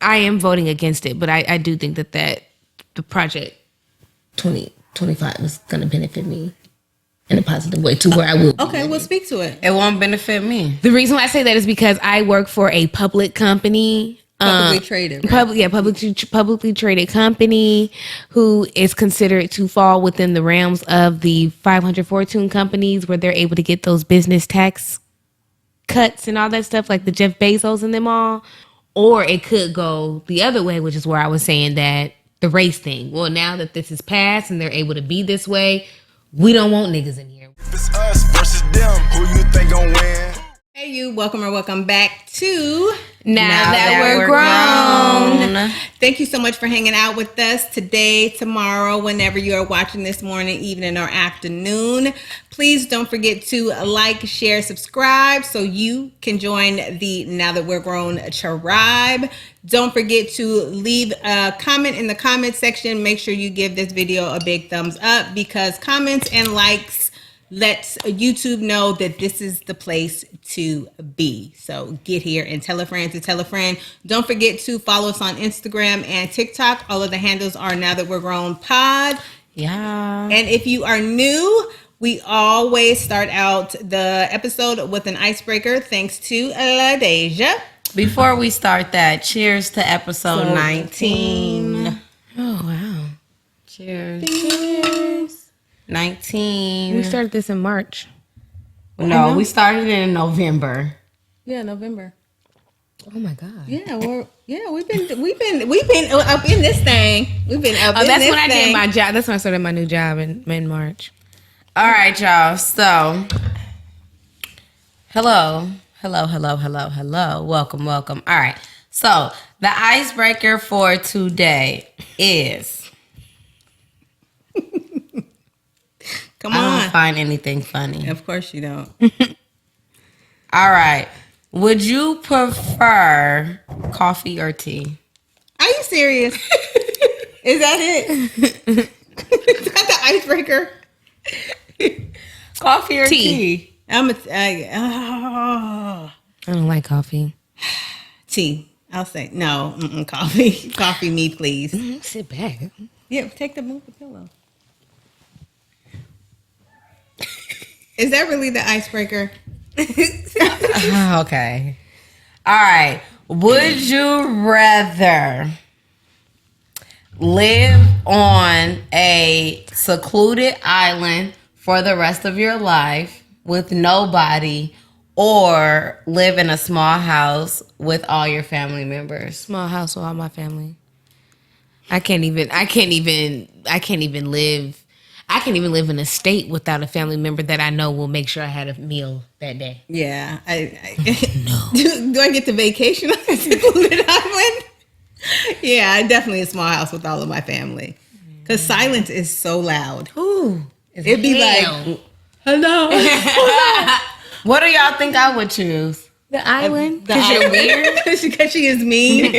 I am voting against it, but I do think that the project 2025 is going to benefit me in a positive way to where I will. Okay, we'll speak to it. It won't benefit me. The reason why I say that is because I work for a public company. Publicly traded, right? Publicly traded company who is considered to fall within the realms of the 500 Fortune companies where they're able to get those business tax cuts and all that stuff, like the Jeff Bezos and them all. Or it could go the other way, which is where I was saying that the race thing. Well, now that this is passed and they're able to be this way, we don't want niggas in here. It's us versus them. Who you think gon' win? Hey, you. Welcome back to Now that we're grown. Thank you so much for hanging out with us today, tomorrow, whenever you are watching this morning, evening, or afternoon. Please don't forget to like, share, subscribe so you can join the Now That We're Grown tribe. Don't forget to leave a comment in the comment section. Make sure you give this video a big thumbs up because comments and likes lets YouTube know that this is the place to be. So get here and tell a friend to tell a friend. Don't forget to follow us on Instagram and TikTok. All of the handles are Now That We're Grown Pod. Yeah. And if you are new, we always start out the episode with an icebreaker thanks to LaDeja. Before we start that, cheers to episode 19. Oh, wow. Cheers. Cheers. 19. We started this in March. No, we started in November. Yeah, November. Oh my God. Yeah, we've been up in this thing. We've been up. Oh, in that's this when I thing. did my job. That's when I started my new job in March. All right, y'all. So, hello. Welcome. All right. So, the icebreaker for today is... Come I on. don't find anything funny. Of course you don't. All right. Would you prefer coffee or tea? Are you serious? Is that it? Is that the icebreaker? Coffee or tea? I don't like coffee. Tea. I'll say no. Coffee. Coffee, me, please. Sit back. Yeah, move the pillow. Is that really the icebreaker? Okay. All right. Would you rather live on a secluded island for the rest of your life with nobody or live in a small house with all your family members? Small house with all my family. I can't even live in a state without a family member that I know will make sure I had a meal that day. Yeah. No. Do I get to vacation on a secluded island? Yeah, definitely a small house with all of my family. Because silence is so loud. Ooh. It'd be like, hello. What do y'all think I would choose? The island? Because you're weird? Because she is mean?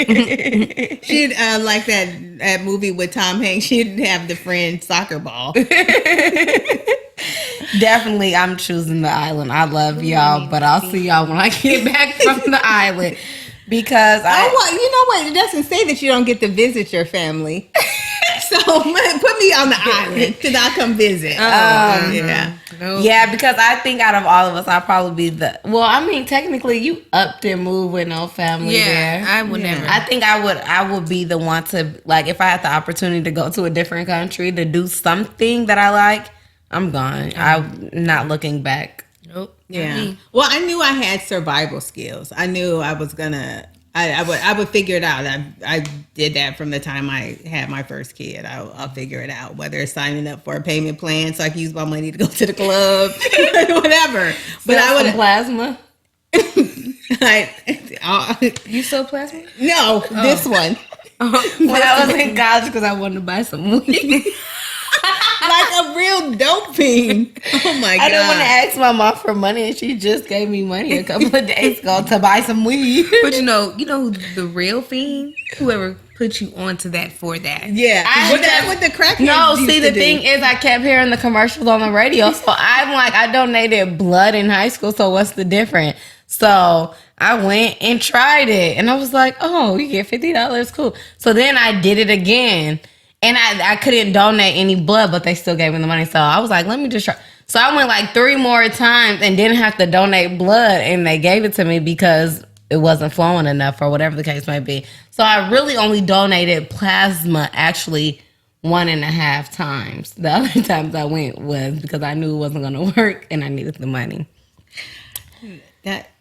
She'd like that movie with Tom Hanks. She'd have the friend soccer ball. Definitely, I'm choosing the island. I love y'all, but I'll see y'all when I get back from the island. Because you know what? It doesn't say that you don't get to visit your family. So put me on the island till I come visit. Yeah. Yeah, because I think out of all of us, I'll probably be technically you up and move with no family there. I would never. I think I would be the one to, like, if I had the opportunity to go to a different country to do something that I like, I'm gone. I'm not looking back. Nope. Yeah. Well, I knew I had survival skills. I knew I was gonna. I would figure it out. I did that from the time I had my first kid. I'll figure it out, whether it's signing up for a payment plan so I can use my money to go to the club, whatever. But I would plasma. You sell plasma? No, this one. When I was in college, because I wanted to buy some weed. Like a real dope fiend. Oh my God. I didn't want to ask my mom for money, and she just gave me money a couple of days ago to buy some weed. But you know the real fiend? Whoever put you onto that for that. Yeah. That's what the crackheads No, used see, to the thing is, I kept hearing the commercials on the radio, so I'm like, I donated blood in high school, so what's the difference? So I went and tried it, and I was like, "Oh, you get $50, cool." So then I did it again, and I couldn't donate any blood, but they still gave me the money. So I was like, "Let me just try." So I went like 3 more times and didn't have to donate blood, and they gave it to me because it wasn't flowing enough or whatever the case might be. So I really only donated plasma actually 1.5 times. The other times I went was because I knew it wasn't going to work and I needed the money. That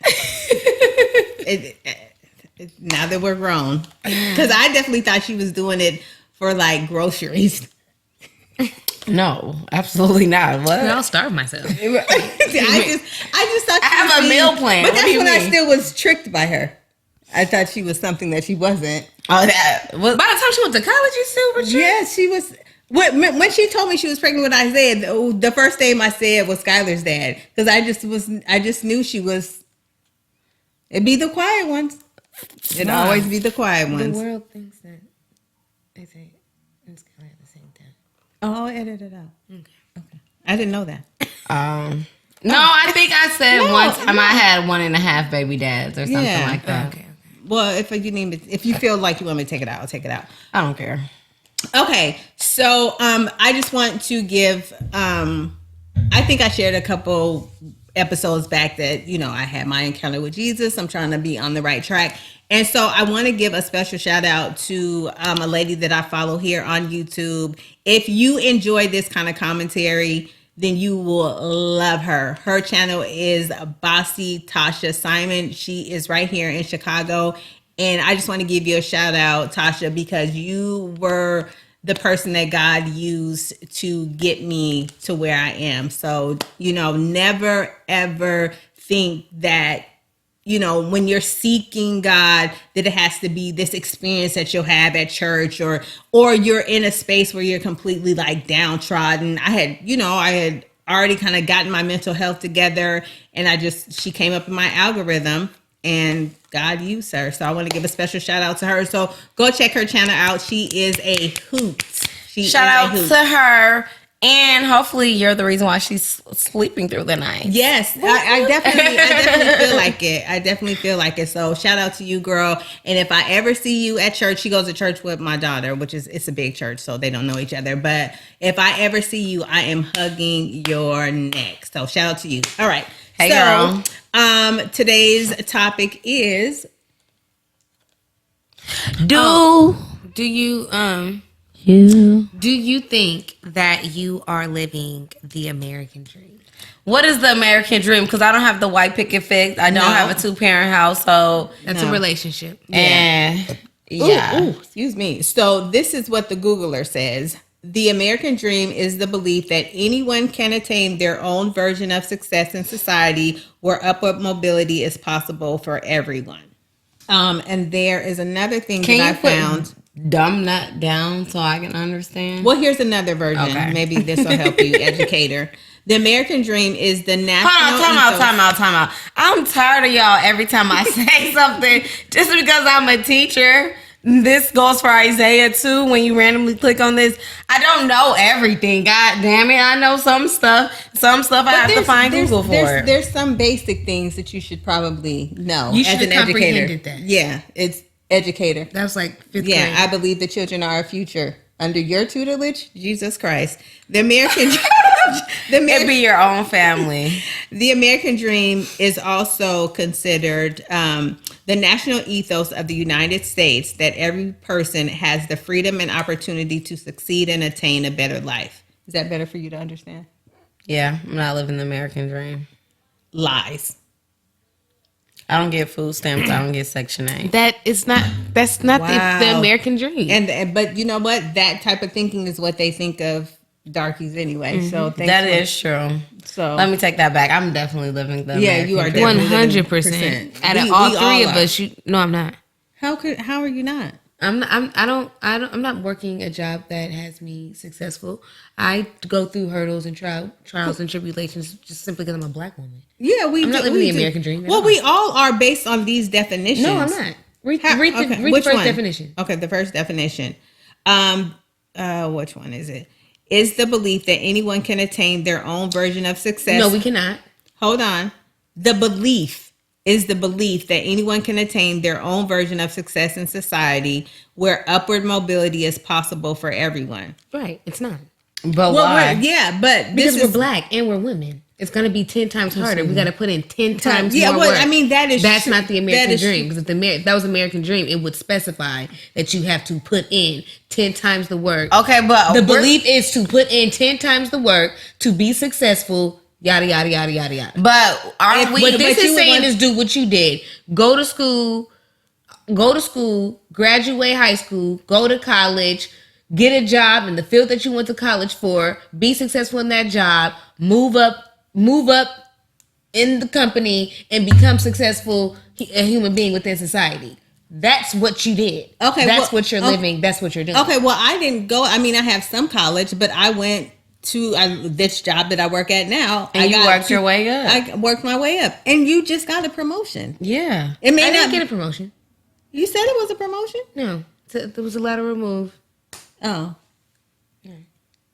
now that we're grown, because I definitely thought she was doing it for like groceries. No, absolutely not. What? I'll starve myself. I just thought I have a meal plan. But What that's do you when I mean? still was tricked by her. I thought she was something that she wasn't. Oh, that was, By the time she went to college, you still were tricked? Yeah, she was. When she told me she was pregnant with Isaiah, the first name I said was Skylar's dad, because I just knew she was. It'd be the quiet ones. It'd Wow. always be the quiet The ones. world thinks that Isaiah and Skylar at the same time. Oh, I'll edit it out. Okay. I didn't know that. no, I think I said No, one time no. I had 1.5 baby dads or something Yeah. like that. Okay. Well, if you feel like you want me to take it out, I'll take it out. I don't care. Okay, so I just want to give I think I shared a couple episodes back that I had my encounter with Jesus. I'm trying to be on the right track, and so I want to give a special shout out to a lady that I follow here on YouTube. If you enjoy this kind of commentary, then you will love her. Her channel is Bossy Tasha Simon. She is right here in Chicago. And I just want to give you a shout out, Tasha, because you were the person that God used to get me to where I am. So, never ever think that, when you're seeking God, that it has to be this experience that you'll have at church or you're in a space where you're completely like downtrodden. I had already kind of gotten my mental health together, and she came up in my algorithm. And God used her. So I want to give a special shout out to her. So go check her channel out. She is a hoot. Shout out to her. And hopefully you're the reason why she's sleeping through the night. Yes, I definitely feel like it. I definitely feel like it. So shout out to you, girl. And if I ever see you at church, she goes to church with my daughter, it's a big church, so they don't know each other. But if I ever see you, I am hugging your neck. So shout out to you. All right. Hey, girl. Today's topic is Do you think that you are living the American dream? What is the American dream? Because I don't have the white picket fix. I don't have a 2-parent household. That's a relationship. And yeah. Ooh, excuse me. So this is what the Googler says. The American dream is the belief that anyone can attain their own version of success in society where upward mobility is possible for everyone. And there is another thing Can that you I found. put dumb nut down so I can understand? Well, here's another version. Okay. Maybe this will help you, educator. The American dream is the national. Time out. I'm tired of y'all every time I say something just because I'm a teacher. This goes for Isaiah too. When you randomly click on this, I don't know everything. God damn it, I know some stuff. Some stuff I have to find Google for. There's some basic things that you should probably know You as should an have educator. comprehended that. Yeah, it's educator. That was like 5th Yeah, grade. I believe the children are our future. Under your tutelage, Jesus Christ. The American It'd be your own family. The American dream is also considered the national ethos of the United States, that every person has the freedom and opportunity to succeed and attain a better life. Is that better for you to understand? Yeah, I'm not living the American dream. Lies. I don't get food stamps. I don't get Section 8. That's not Wow. the American dream. But you know what? That type of thinking is what they think of darkies anyway. So That is true. So Let me take that back. I'm definitely living the American you are dream. definitely 100%. Out of We all all three of are. us, no, I'm not. How are you not? I'm not working a job that has me successful. I go through hurdles and trials and tribulations just simply because I'm a black woman. Yeah, I'm not living the American dream at Well, all. we all are based on these definitions. No, I'm not. Read Okay, the which first one? definition. Okay, the first definition. Which one is it? Is the belief that anyone can attain their own version of success. No, we cannot. Hold on. The belief is the belief that anyone can attain their own version of success in society where upward mobility is possible for everyone. Right. It's not. But why? But Because this we're is black and we're women. It's going to be 10 times harder. We got to put in 10 times yeah. more Well, work. I mean That's true. not the American That is dream. true. Because if that was American dream, it would specify that you have to put in 10 times the work. Okay, but The belief is to put in 10 times the work to be successful. Yada yada yada yada yada. But aren't we? What this but is you saying want- is do what you did. Go to school, graduate high school, go to college, get a job in the field that you went to college for, be successful in that job, move up in the company and become successful a human being within society. That's what you did. Okay, That's well, what you're living. That's what you're doing. Okay, well, I didn't go. I mean, I have some college, but I went to this job that I work at now. And you worked your way up. I worked my way up, and you just got a promotion. Yeah. It may I not didn't get a promotion. You said it was a promotion. No, there was a lateral move. Oh, I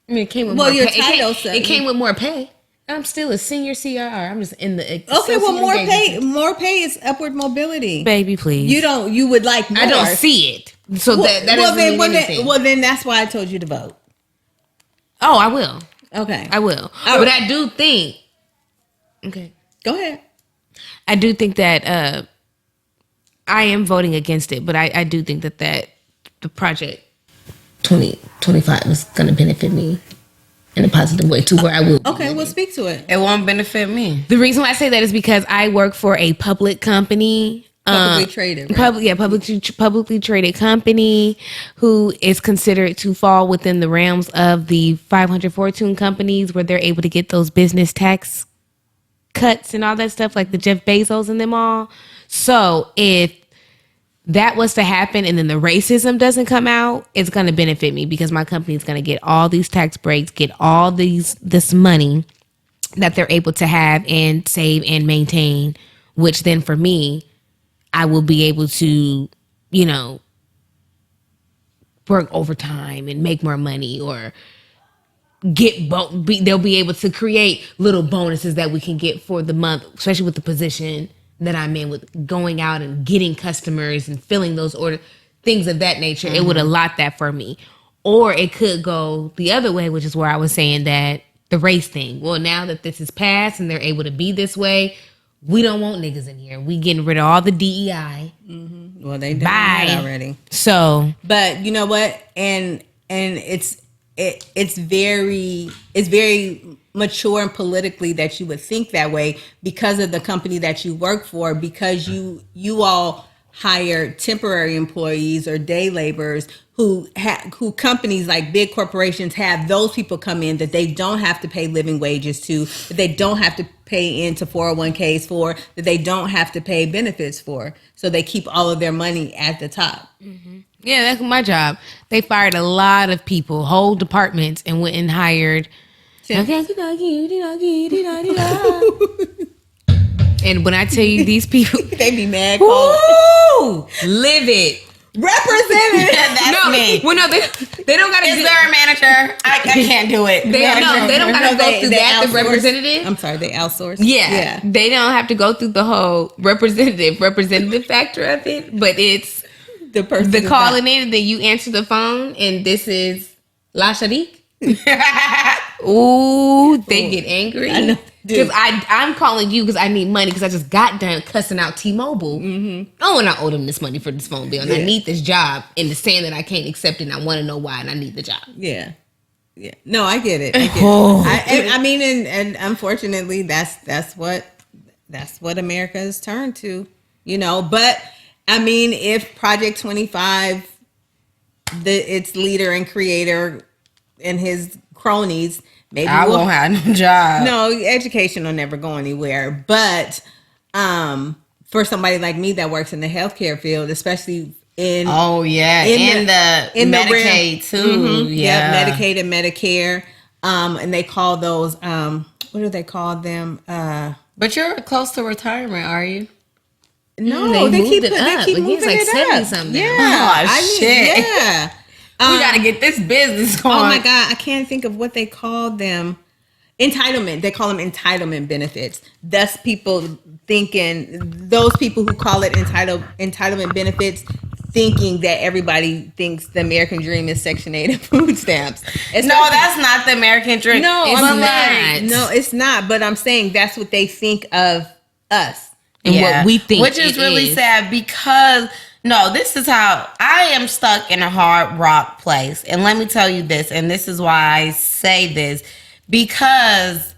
mean, it came with Well, more your pay. title It said- came with more pay. I'm still a senior CRR. I'm just in the okay. Well, associate more engagement. pay. More pay is upward mobility. Baby, please. You would like more. I don't see it. So that well, doesn't then, mean well, anything. then that's why I told you to vote. Oh, I will. Okay, I will. I- But I do think. Okay. go ahead. I do think that I am voting against it, but I do think that the project 2025 is going to benefit me in a positive way to where I will. be Okay, living. well, speak to it. It won't benefit me. The reason why I say that is because I work for a public company. Publicly traded, right? Publicly traded company who is considered to fall within the realms of the 500 Fortune companies where they're able to get those business tax cuts and all that stuff, like the Jeff Bezos and them all. So if that was to happen and then the racism doesn't come out, it's going to benefit me because my company is going to get all these tax breaks, get all this money that they're able to have and save and maintain, which then for me, I will be able to, work overtime and make more money or they'll be able to create little bonuses that we can get for the month, especially with the position that I'm in with going out and getting customers and filling those orders, things of that nature. It would allot that for me. Or it could go the other way, which is where I was saying that the race thing. Well, now that this is passed and they're able to be this way, we don't want niggas in here. We getting rid of all the DEI. Well, they did Bye. that already. So But you know what? And it's very mature and politically that you would think that way because of the company that you work for, because you all hire temporary employees or day laborers who companies like big corporations have those people come in that they don't have to pay living wages to, that they don't have to pay into 401ks for, that they don't have to pay benefits for. So they keep all of their money at the top. yeah, that's my job. They fired a lot of people, whole departments, and went and hired. And when I tell you these people, They be mad. woo, live it. Represented. That's me. Well, no, they don't gotta. Is there a manager? I can't do it. They don't gotta go through that. The outsource. representative. I'm sorry, they outsource. Yeah, they don't have to go through the whole representative factor of it, but it's The person the is calling in, then you answer the phone, and this is La Sharique. Ooh, they get angry. I know, Because dude. I'm calling you because I need money because I just got done cussing out T-Mobile. Oh, and I owe them this money for this phone bill. And I need this job. And it's saying that I can't accept it and I want to know why and I need the job. Yeah. Yeah. No, I get it. I mean, and unfortunately, that's what America has turned to, But I mean, if Project 25, its leader and creator and his cronies, maybe I won't have no job. No, education will never go anywhere. But for somebody like me that works in the healthcare field, especially in Oh yeah, in in the Medicaid too. Yeah, Yep, Medicaid and Medicare. And they call those what do they call them? But you're close to retirement, are you? No, they moved keep it they up. keep Again, it's moving like it 70 up. something now. Yeah, Oh, shit. Yeah. We gotta get this business going. Oh my God, I can't think of what they called them. entitlement. They call them entitlement benefits. Thus, people thinking, those people who call it entitlement benefits, thinking that everybody thinks the American dream is Section 8 and food stamps. No, that's not the American dream. No, it's I'm not. No, it's not. But I'm saying that's what they think of us. And what we think, which is really sad, because no, this is how I am stuck in a hard rock place. And let me tell you this, and this is why I say this, because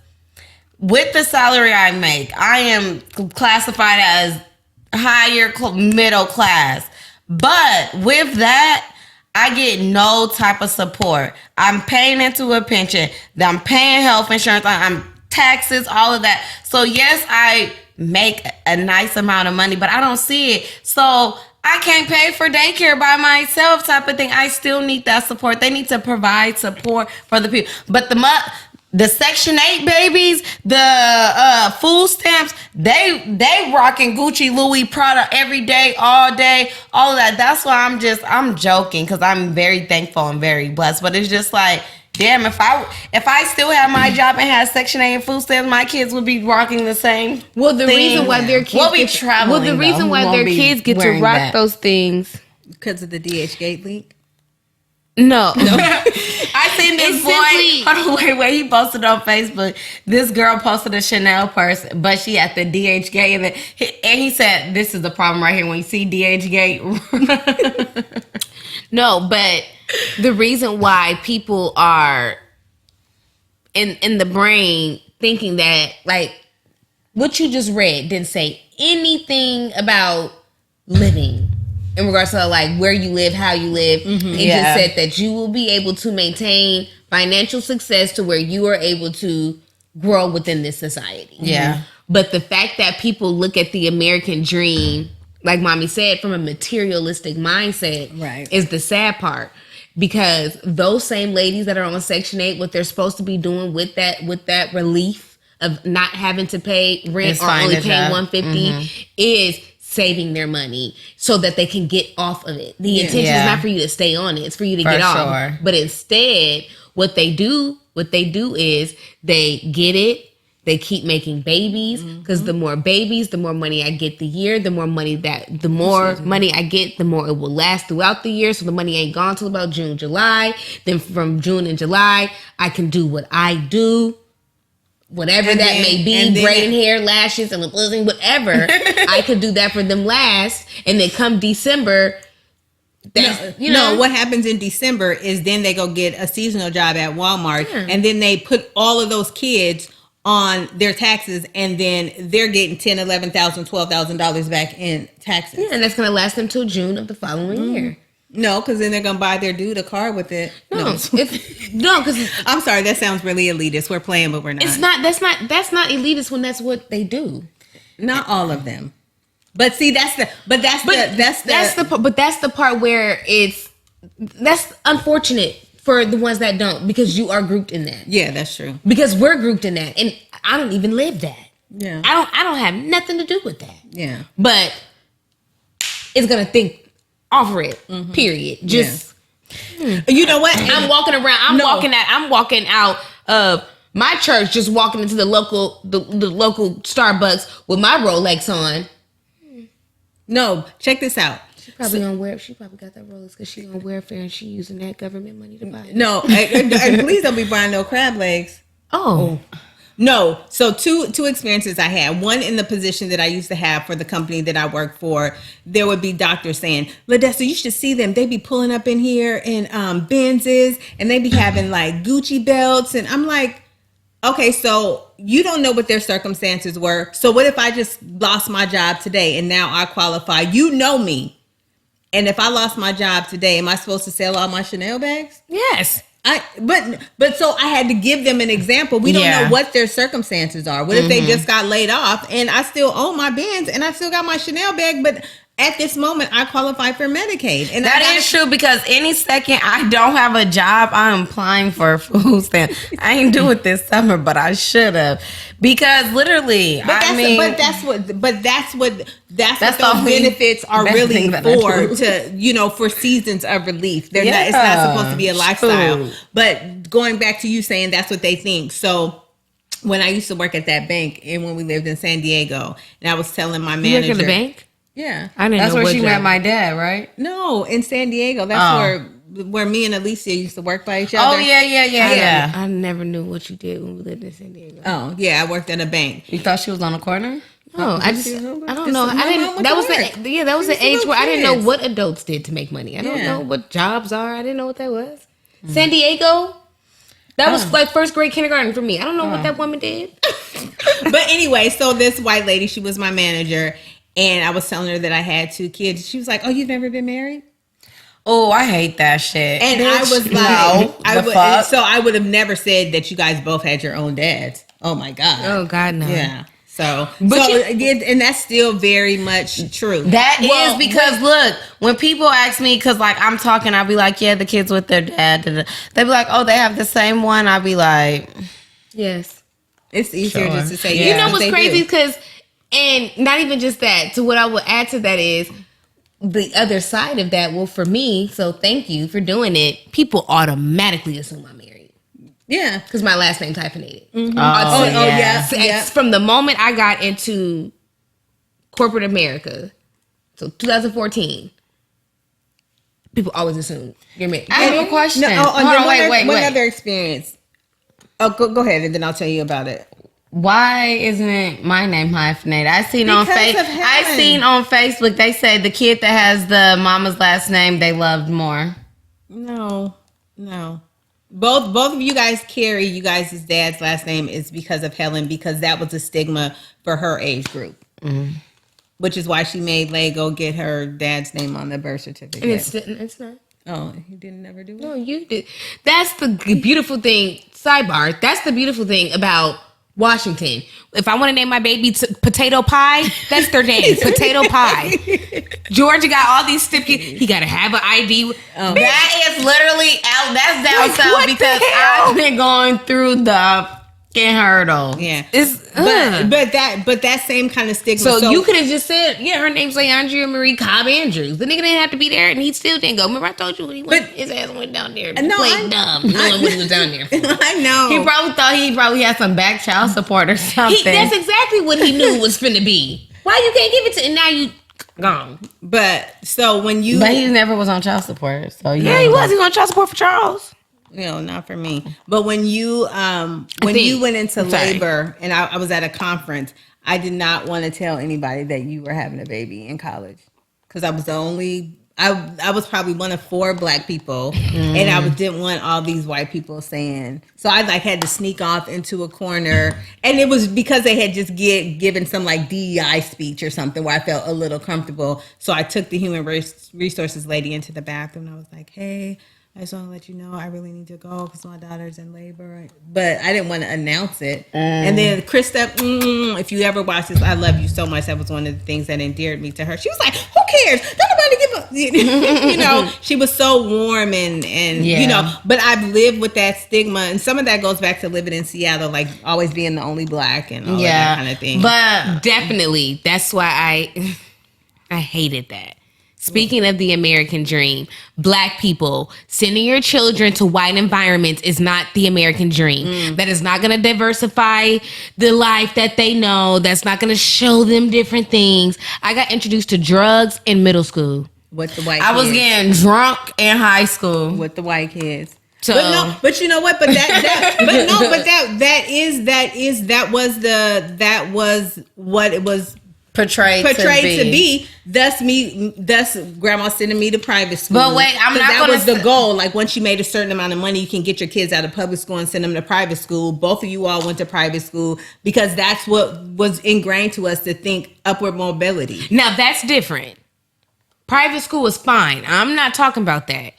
with the salary I make, I am classified as higher middle class. But with that, I get no type of support. I'm paying into a pension. I'm paying health insurance. I'm taxes, all of that. So yes, I make a nice amount of money, but I don't see it. So I can't pay for daycare by myself type of thing. I still need that support. They need to provide support for the people. But the Section 8 babies, the food stamps, they rocking Gucci, Louis, Prada every day, all of that. That's why I'm joking, because I'm very thankful and very blessed. But it's just like, damn, if I still have my job and had Section 8 and food stamps, my kids would be rocking the same. Well, the thing. reason why their kids we'll be traveling. Well, the reason why their kids get to rock those things because of the DH Gate leak. No. I seen this boy. Hold on, wait. He posted on Facebook. This girl posted a Chanel purse, but she at the DH Gate, and he said, "This is the problem right here. When you see DH Gate." No, but the reason why people are in the brain thinking that, like, what you just read didn't say anything about living in regards to like where you live, how you live. It just said that you will be able to maintain financial success to where you are able to grow within this society. Yeah. But the fact that people look at the American dream, like Mommy said, from a materialistic mindset, right, is the sad part. Because those same ladies that are on Section 8, what they're supposed to be doing with that relief of not having to pay rent or only paying $150 is saving their money so that they can get off of it. The intention is not for you to stay on it; it's for you to get off. But instead, what they do is they get it. They keep making babies, because the more babies, the more money I get the year. The more money I get, the more it will last throughout the year. So the money ain't gone till about June, July. Then from June and July, I can do what I do. Whatever that may be, braiding hair, lashes, and lip losing, whatever. I could do that for them last. And then come December, what happens in December is then they go get a seasonal job at Walmart, and then they put all of those kids on their taxes, and then they're getting $10,000, $11,000, $12,000 back in taxes. Yeah, and that's going to last them till June of the following year. No, because then they're gonna buy their dude a car with it. No, because I'm sorry, that sounds really elitist. We're playing, but we're not. It's not. That's not elitist when that's what they do. Not all of them, but see, that's the part where that's unfortunate for the ones that don't, because you are grouped in that. Yeah, that's true. Because we're grouped in that, and I don't even live that. Yeah, I don't have nothing to do with that. Yeah, but it's gonna think. Offer it. Period. Just you know what? I'm walking around. I'm walking out of my church. Just walking into the local Starbucks with my Rolex on. No, check this out. She probably got that Rolex because she on welfare and she using that government money to buy it. No, and please don't be buying no crab legs. Oh. No, so two experiences I had. One, in the position that I used to have for the company that I worked for, there would be doctors saying, "LaDeja, you should see them. They be pulling up in here in Benzes, and they be having like Gucci belts." And I'm like, okay, so you don't know what their circumstances were. So what if I just lost my job today and now I qualify? You know me. And if I lost my job today, am I supposed to sell all my Chanel bags? Yes. But so I had to give them an example. We don't know what their circumstances are. What if they just got laid off and I still own my Benz and I still got my Chanel bag, but at this moment I qualify for Medicaid. And that is true, because any second I don't have a job, I'm applying for a food stamp. I ain't do it this summer, but I should have, because literally, that's what those benefits are really for seasons of relief. They're not. It's not supposed to be a lifestyle. But going back to you saying that's what they think. So when I used to work at that bank and when we lived in San Diego, and I was telling my You manager. work in the bank? Yeah. I didn't That's know where what she job. met my dad, right? No, in San Diego. That's where me and Alicia used to work by each Oh, other. yeah. I never knew what you did when we lived in San Diego. Oh, yeah, I worked at a bank. You thought she was on the corner? No, I don't know. This I is my mom didn't. That was went to the that was She the was age little where I didn't know kids. what adults did to make money. I don't Yeah. know what jobs are. I didn't know what that was. San Diego. That was like first grade kindergarten for me. I don't know what that woman did. But anyway, so this white lady, she was my manager, and I was telling her that I had 2 kids. She was like, "Oh, you've never been married?" Oh, I hate that shit. And I was like, no, I would have never said that you guys both had your own dads. Oh my god. Oh God, no. Yeah. So, But and that's still very much true. That is because look, when people ask me, because like I'm talking, I'll be like, yeah, the kids with their dad. They be like, oh, they have the same one. I'll be like, Yes. It's easier Sure. just to say, Yeah. You know yes, what's they crazy? do. Because, and not even just that. To what I would add to that is the other side of that. Well, for me, so thank you for doing it. People automatically assume I'm married Yeah. because my last name's hyphenated. oh, yeah. It's from the moment I got into corporate America, so 2014, people always assume you're married. I have a question. No, Hold on, wait. One other experience. Oh, go ahead, and then I'll tell you about it. Why isn't my name hyphenated? I seen on Because of I seen on Facebook they say the kid that has the mama's last name they loved more. No. Both of you guys carry you guys' dad's last name is because of Helen, because that was a stigma for her age group. Mm-hmm. Which is why she made Lego get her dad's name on the birth certificate. And it's not. Oh, he didn't never do it? No, you did. That's the beautiful thing. Sidebar. That's the beautiful thing about Washington. If I want to name my baby Potato Pie, that's their name. Potato Pie. Georgia got all these stipulations. He got to have an ID. That is literally out. That's down Like, south what the because hell? I've been going through the fucking hurdle. Yeah. It's But that same kind of stigma. so you could have just said, yeah, her name's Leandria Marie Cobb Andrews. The nigga didn't have to be there, and he still didn't go. Remember, I told you when he went, his ass went down there. No, Played dumb, knowing what he was down there for. I know. He probably thought he had some back child support or something. That's exactly what he knew was finna be. Why you can't give it to? And now you gone. But so when you, But he never was on child support, so Yeah, he was. He was on child support for Charles. not for me. But when you you went into labor and I was at a conference, I did not want to tell anybody that you were having a baby in college because I was the only. I was probably one of 4 black people, and I didn't want all these white people saying. So I had to sneak off into a corner, and it was because they had just given some DEI speech or something where I felt a little comfortable. So I took the human resources lady into the bathroom. And I was like, "Hey, I just want to let you know I really need to go because my daughter's in labor." But I didn't want to announce it. And then Krista, if you ever watch this, I love you so much. That was one of the things that endeared me to her. She was like, "Who cares? Don't nobody give a..." She was so warm and But I've lived with that stigma, and some of that goes back to living in Seattle, always being the only black and all of that kind of thing. But Definitely. That's why I hated that. Speaking of the American dream, black people, sending your children to white environments is not the American dream. That is not going to diversify the life that they know. That's not going to show them different things. I got introduced to drugs in middle school. With the white I was kids. getting drunk in high school. With the white kids. So, But you know what? But that was what it was Portrayed to be. Thus grandma sending me to private school. But wait, I'm not that gonna was the goal. Once you made a certain amount of money, you can get your kids out of public school and send them to private school. Both of you all went to private school because that's what was ingrained to us to think upward mobility. now that's different. Private school is fine. I'm not talking about that.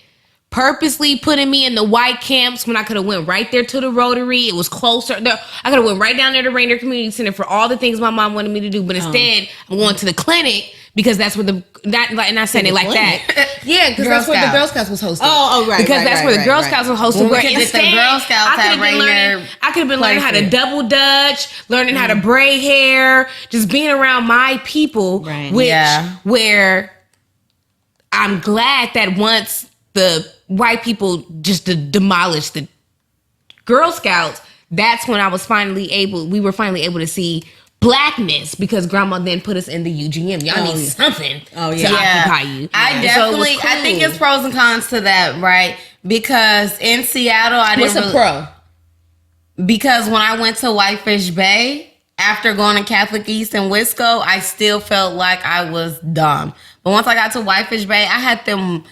Purposely putting me in the white camps when I could have went right there to the Rotary. It was closer. I could have went right down there to Rainier Community Center for all the things my mom wanted me to do. But instead, I'm going to the clinic because that's where not saying it like that. Yeah, because that's where the Girl Scouts was hosted. Oh, right. Because that's where the Girl Scouts was hosted. Where Because the instead, Girl Scouts had Rainier I could have been learning how to places. double dutch, learning how to braid hair, just being around my people. Right. Where I'm glad that once the white people just demolished the Girl Scouts, that's when we were finally able to see blackness, because grandma then put us in the UGM. Y'all need something to occupy you. I So it was definitely, cool. I think it's pros and cons to that, right? Because in Seattle, What's a pro? Because when I went to Whitefish Bay, after going to Catholic East and Wisco, I still felt like I was dumb. But once I got to Whitefish Bay, I had them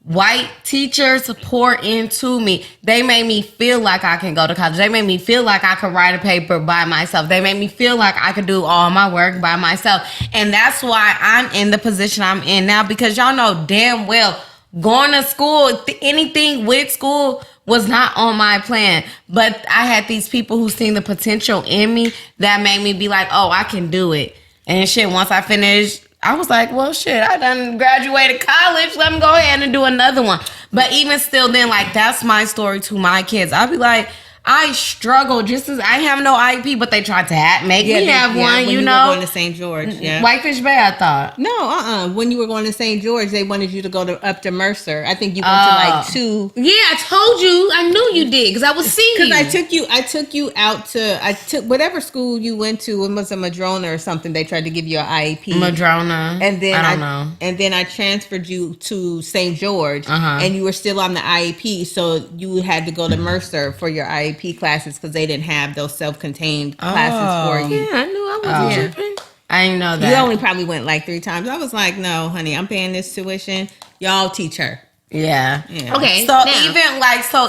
white teachers pour into me. They made me feel like I can go to college. They made me feel like I could write a paper by myself. They made me feel like I could do all my work by myself. And that's why I'm in the position I'm in now, because y'all know damn well going to school, anything with school was not on my plan. But I had these people who seen the potential in me that made me be like, oh, I can do it. And shit, once I finished, I was like, well, shit, I done graduated college. Let me go ahead and do another one. But even still then, like, that's my story to my kids. I'll be like, I struggle just as I have no IEP, but they tried to make me have one, when you were know. going to St. George, Whitefish Bay, I thought. No, When you were going to St. George, they wanted you to go up to Mercer. I think you went to like 2. Yeah, I told you. I knew you did, because I was seeing you. Because I took you out to, I took whatever school you went to. It was a Madrona or something. They tried to give you an IEP. Madrona. And then I don't know. And then I transferred you to St. George, and you were still on the IEP, so you had to go to Mercer for your IEP classes because they didn't have those self-contained classes for you. Yeah, I knew I wasn't tripping. I didn't know that. You only probably went like 3 times. I was like, no, honey, I'm paying this tuition. Y'all teach her. Yeah. Okay. So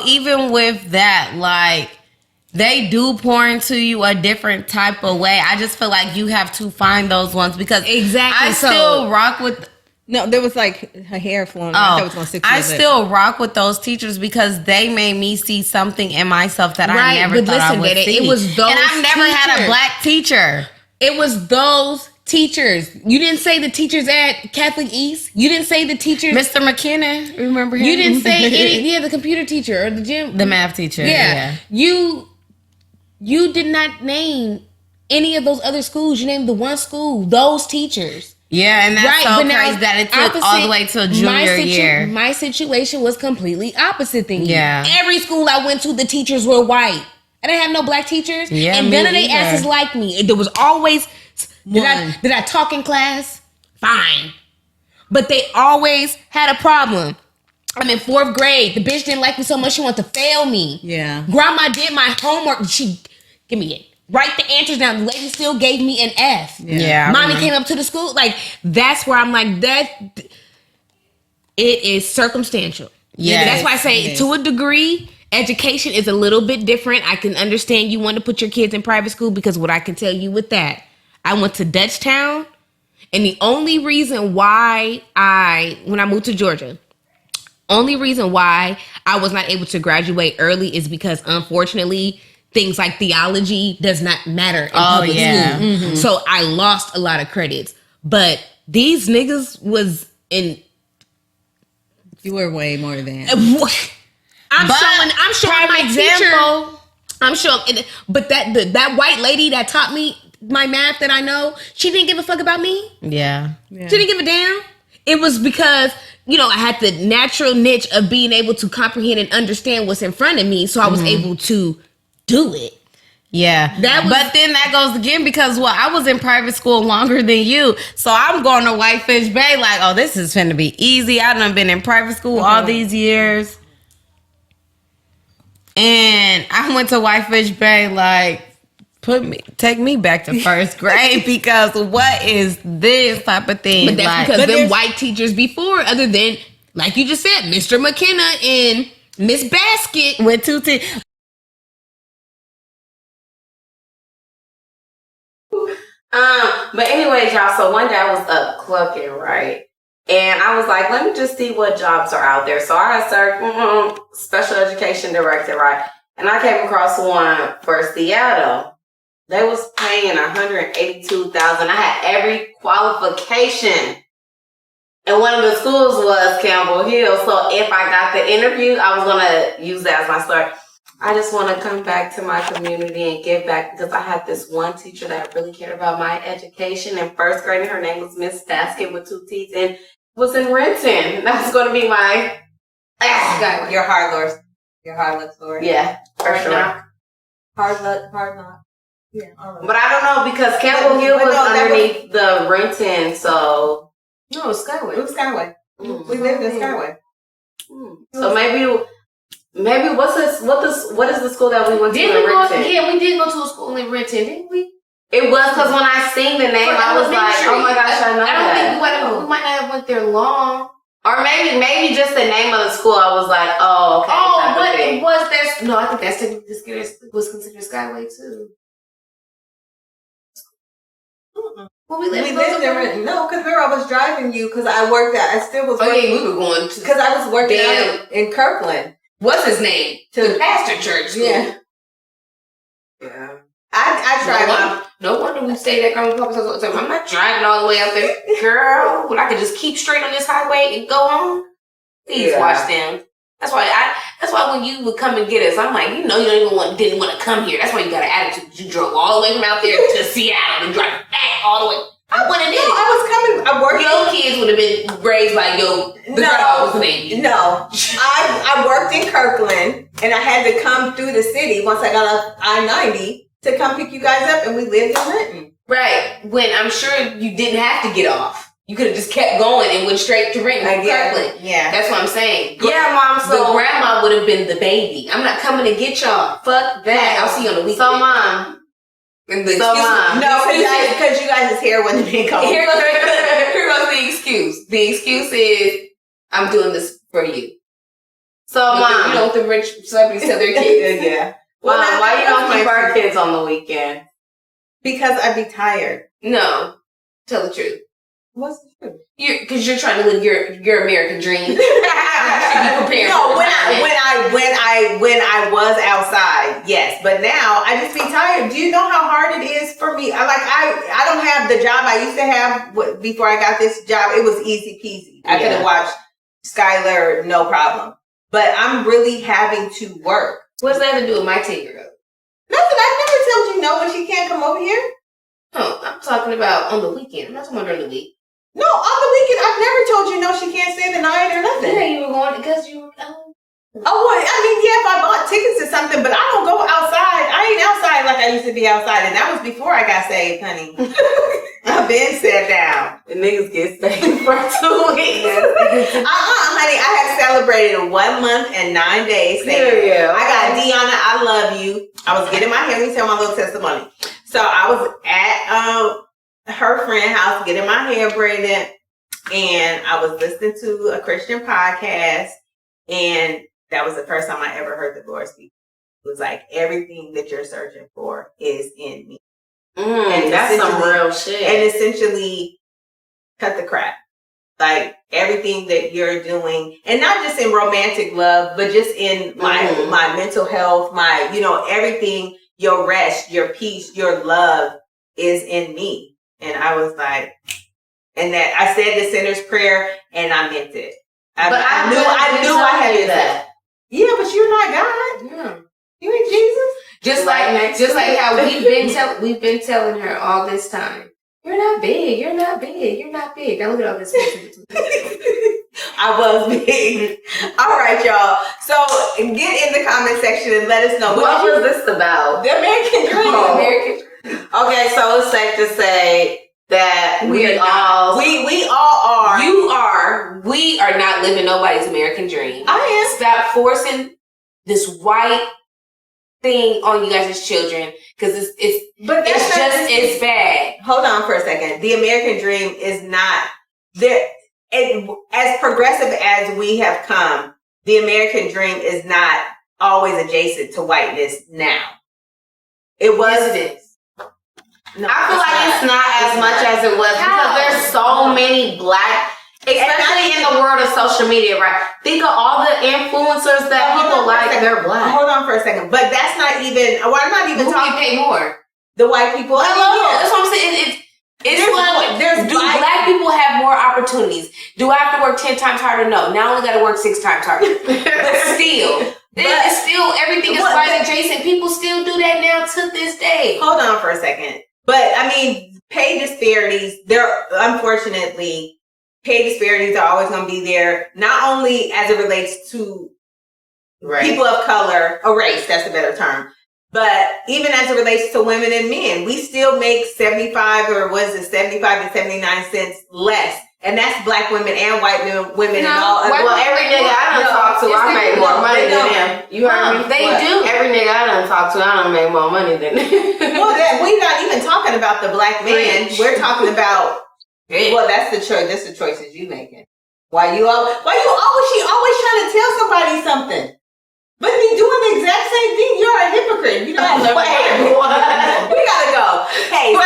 even with that, like, they do pour into you a different type of way. I just feel like you have to find those ones, because Exactly. I still rock with. No, there was like her hair flowing. I thought it was gonna stick to I your lip. still rock with those teachers because they made me see something in myself that I never but thought I would see. it was those and I've never had a teachers. black teacher. It was those teachers. You didn't say the teachers at Catholic East. You didn't say the teachers. Mr. McKinnon, remember him? You didn't say the computer teacher or the gym. The math teacher. Yeah. You did not name any of those other schools. You named the one school, those teachers. Yeah, and that's so crazy that it took all the way to junior year. My situation was completely opposite than you. Yeah. Every school I went to, the teachers were white. I didn't have no black teachers. Yeah, and me none of their either. asses liked me. There was always, did I talk in class? Fine. But they always had a problem. I'm in 4th grade. The bitch didn't like me so much she wanted to fail me. Yeah. Grandma did my homework. She, give me it. Write the answers down. The lady still gave me an F. Yeah. Mommy came up to the school. Like, that's where I'm like, it is circumstantial. Yeah. That's why I say, to a degree, education is a little bit different. I can understand you want to put your kids in private school, because what I can tell you with that, I went to Dutchtown, and the only reason why when I moved to Georgia, only reason why I was not able to graduate early is because, unfortunately, things like theology does not matter in public school. Mm-hmm. So I lost a lot of credits. But these niggas was in... You were way more than. I'm showing my teacher. I'm showing... But that white lady that taught me my math that I know, she didn't give a fuck about me. Yeah. She didn't give a damn. It was because, I had the natural niche of being able to comprehend and understand what's in front of me. So I was able to do it. Yeah. But then that goes again because I was in private school longer than you. So I'm going to Whitefish Bay like, oh, this is finna be easy. I done been in private school all these years. And I went to Whitefish Bay like, take me back to 1st grade because what is this type of thing? But that's because them white teachers before, other than, like you just said, Mr. McKenna and Miss Basket with 2 T. But anyways, y'all, so one day I was up clucking, right? And I was like, let me just see what jobs are out there. So I searched special education director, right? And I came across one for Seattle. They was paying $182,000. I had every qualification. And one of the schools was Campbell Hill. So if I got the interview, I was going to use that as my story. I just want to come back to my community and give back because I had this one teacher that really cared about my education in 1st grade. Her name was Miss Basket with 2 T's and was in Renton. That was going to be my... Your Harlow story. Yeah, for sure. Hard Knock. Yeah, all of But I don't know because Campbell Hill But was no, that underneath the Renton, so No, it's Skyway. It was Skyway. Mm. We lived in Skyway. So maybe what is the school that we went to Did in we go? Renton? Yeah, we did go to a school in Renton, didn't we? It was because when I seen the name, I was like, oh my gosh, I know I don't that. think we might not have went there long. Or maybe just the name of the school. I was like, oh, okay. Oh, but it was there. No, I think that's technically was considered Skyway too. Well, we lived in Renton. No, because remember I was driving you because I worked at. I still was. Oh working, yeah, we were going to because I was working out in Kirkland. What's his name? To the pastor church. Yeah. Yeah. I tried no wonder we stayed at Grandma Papa's house all the time. I'm not driving all the way out there, girl. When I could just keep straight on this highway and go home. Please watch them. That's why when you would come and get us, I'm like, you didn't want to come here. That's why you got an attitude. You drove all the way from out there to Seattle and drive back all the way. I wouldn't have did it. I was coming. I worked. Your kids would have been raised by the grandma was named. No, I worked in Kirkland, and I had to come through the city once I got off I-90 to come pick you guys up, and we lived in Renton. Right. When I'm sure you didn't have to get off. You could have just kept going and went straight to Renton from Kirkland. Yeah. That's what I'm saying. Yeah, Mom. So the grandma would have been the baby. I'm not coming to get y'all. Fuck that. I'll see you on the weekend. So, Mom. No, because you guys' hair wasn't being combed. Here goes the excuse. The excuse is, I'm doing this for you. So, Mom. You know what the rich celebrities tell their kids. Yeah. Well, Mom, why you don't keep our kids on the weekend? Because I'd be tired. No. Tell the truth. What's the truth? Because you're trying to live your American dream. You should be prepared. No, when I was outside, yes, but now I just be tired. Do you know how hard it is for me? I don't have the job I used to have before I got this job. It was easy peasy. I could have watched Skylar, no problem. But I'm really having to work. What does that have to do with my 10-year-old? Nothing. I never told you no when she can't come over here. No, I'm talking about on the weekend. I'm not talking about during the week. No, on the weekend, I've never told you no, she can't stay the night or nothing. Yeah, you were going because you were Oh, well, I mean, yeah, if I bought tickets to something, but I don't go outside. I ain't outside like I used to be outside, and that was before I got saved, honey. I've been sat down. The niggas get saved for 2 weeks. Honey, I have celebrated 1 month and 9 days. Yeah. I got Deanna, I love you. I was getting my hair. Let me tell my little testimony. So I was at her friend's house getting my hair braided, and I was listening to a Christian podcast, and that was the first time I ever heard the Lord speak. It was like, everything that you're searching for is in me. And that's some real shit. And essentially, cut the crap. Like, everything that you're doing, and not just in romantic love, but just in my mental health, everything, your rest, your peace, your love is in me. And I was like, and that I said the sinner's prayer, and I meant it. I knew I had that. Yeah, but you're not God. Yeah. You ain't Jesus. Just like how we've been telling her all this time. You're not big. You're not big. You're not big. Now look at all this. I was big. All right, y'all. So get in the comment section and let us know what was this about. The American Dream. Okay, so it's safe to say that we all are. We are not living nobody's American dream. I am. Stop forcing this white thing on you guys as children, because it's bad. Hold on for a second. The American dream is not there. As progressive as we have come, the American dream is not always adjacent to whiteness now. It was. Yes, it is. No, I feel like it's not as much as it was because there's so many black, especially in the world of social media, right? Think of all the influencers that people like, they're black. Hold on for a second. But that's not even, I'm not even talking. Who can pay more? The white people. That's what I'm saying. Do black people have more opportunities? Do I have to work 10 times harder? No. Now I only got to work 6 times harder. But still. It's still, everything is white adjacent. People still do that now to this day. Hold on for a second. But, I mean, pay disparities, unfortunately, pay disparities are always going to be there, not only as it relates to people of color, or race, that's a better term, But even as it relates to women and men, we still make 75 to 79 cents less. And that's black women and white women and all. Well, every nigga I done talked to, I make more money than them. You heard me? They do. Every nigga I done talked to, I don't make more money than them. Well, we're not even talking about the black man. Preach. We're talking about. Well, that's the choice. That's the choices you making. She always trying to tell somebody something, but be doing the exact same thing. You're a hypocrite. You know. We gotta go. Hey.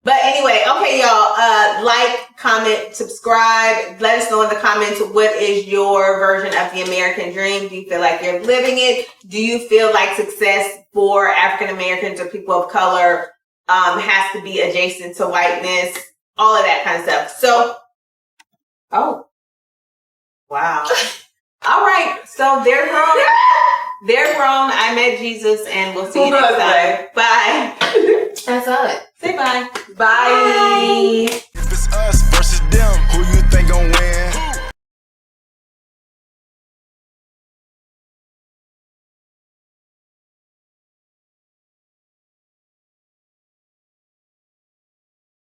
But anyway, okay, y'all. Like, comment, subscribe. Let us know in the comments what is your version of the American dream. Do you feel like you're living it? Do you feel like success for African Americans or people of color has to be adjacent to whiteness? All of that kind of stuff. So, wow. All right. So they're grown. They're grown. I met Jesus, and we'll see you next time. Bye. That's all it. Say bye. Bye. If it's us versus them, who you think gon' win?